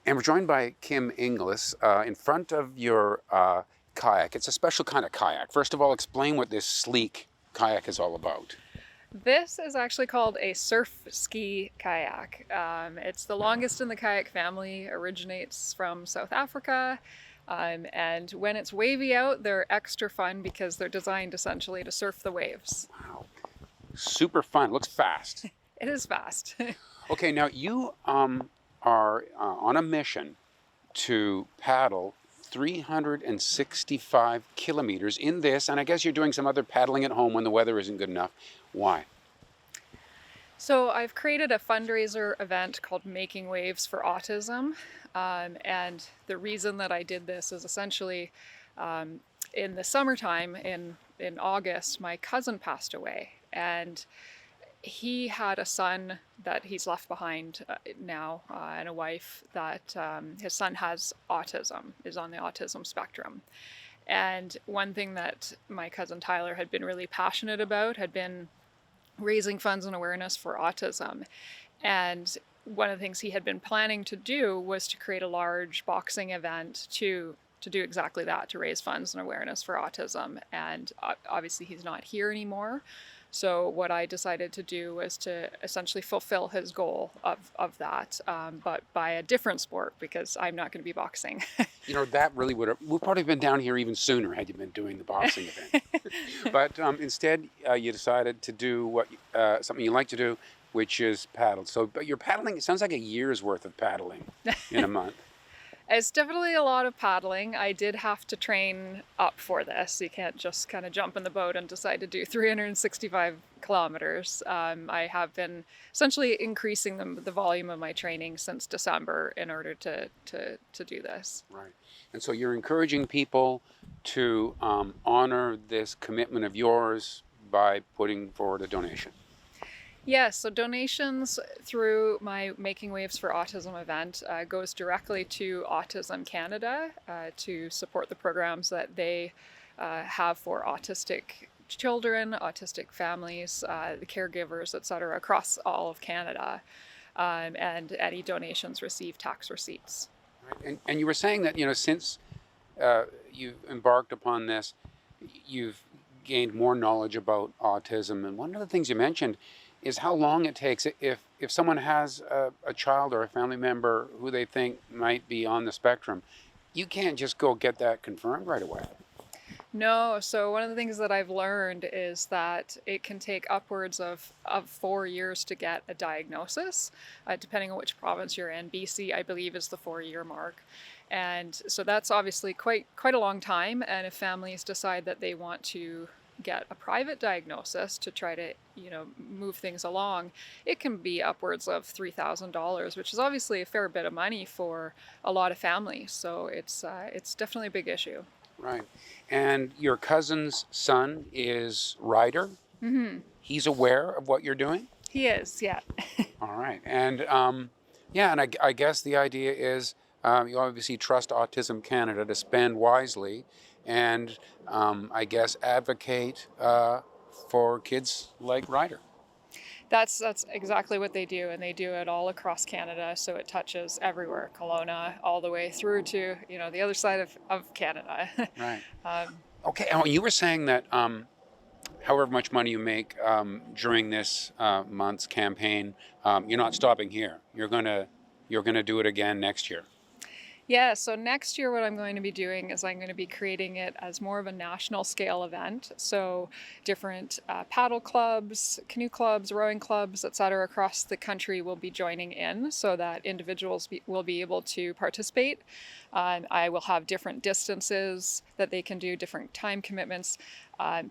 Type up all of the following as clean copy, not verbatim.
And we're joined by Kim Inglis in front of your kayak. It's a special kind of kayak. First of all, explain what this sleek kayak is all about. This is actually called a surf ski kayak. It's the longest in the kayak family, originates from South Africa. And when it's wavy out, they're extra fun because they're designed essentially to surf the waves. Wow. Super fun. Looks fast. It is fast. Okay, now you are on a mission to paddle 365 kilometers in this, and I guess you're doing some other paddling at home when the weather isn't good enough. Why? So I've created a fundraiser event called Making Waves for Autism. And the reason that I did this is essentially in the summertime, in August, my cousin passed away. And he had a son that he's left behind now, and a wife that his son has autism, is on the autism spectrum. And one thing that my cousin Tyler had been really passionate about had been raising funds and awareness for autism. And one of the things he had been planning to do was to create a large boxing event to do exactly that, to raise funds and awareness for autism. And obviously he's not here anymore. So what I decided to do was to essentially fulfill his goal of that, but by a different sport, because I'm not going to be boxing. You know, that really we've probably been down here even sooner had you been doing the boxing event. But instead, you decided to do what something you like to do, which is paddle. So, but you're paddling, it sounds like a year's worth of paddling in a month. It's definitely a lot of paddling. I did have to train up for this. You can't just kind of jump in the boat and decide to do 365 kilometers. I have been essentially increasing the volume of my training since December in order to do this. Right. And so you're encouraging people to honor this commitment of yours by putting forward a donation. Yes, so donations through my Making Waves for Autism event goes directly to Autism Canada to support the programs that they have for autistic children, autistic families, the caregivers, etc., across all of Canada. And any donations receive tax receipts. Right. And you were saying that, you know, since you've embarked upon this, you've gained more knowledge about autism. And one of the things you mentioned is how long it takes if someone has a child or a family member who they think might be on the spectrum. You can't just go get that confirmed right away. No, so one of the things that I've learned is that it can take upwards of 4 years to get a diagnosis, depending on which province you're in. BC, I believe, is the 4-year mark. And so that's obviously quite a long time. And if families decide that they want to get a private diagnosis to try to, you know, move things along, it can be upwards of $3,000, which is obviously a fair bit of money for a lot of families. So it's definitely a big issue. Right. And your cousin's son is Ryder. Mm-hmm. He's aware of what you're doing? He is, yeah. All right. And yeah, and I guess the idea is you obviously trust Autism Canada to spend wisely and I guess advocate for kids like Ryder. That's exactly what they do, and they do it all across Canada, so it touches everywhere, Kelowna, all the way through to, you know, the other side of Canada. Right. Okay, and you were saying that however much money you make during this month's campaign, you're not stopping here. You're gonna do it again next year. Yeah, so next year what I'm going to be doing is I'm going to be creating it as more of a national scale event. So different paddle clubs, canoe clubs, rowing clubs, etc. across the country will be joining in so that individuals will be able to participate. I will have different distances that they can do, different time commitments,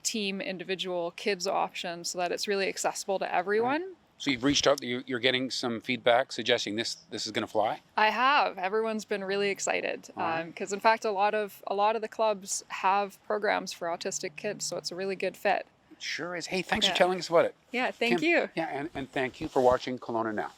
team, individual, kids options, so that it's really accessible to everyone. Right. So you've reached out, you're getting some feedback suggesting this is going to fly? I have. Everyone's been really excited because in fact a lot of the clubs have programs for autistic kids, so it's a really good fit. It sure is. Hey, thanks for telling us about it. Yeah, thank Kim, you. Yeah, and thank you for watching Kelowna Now.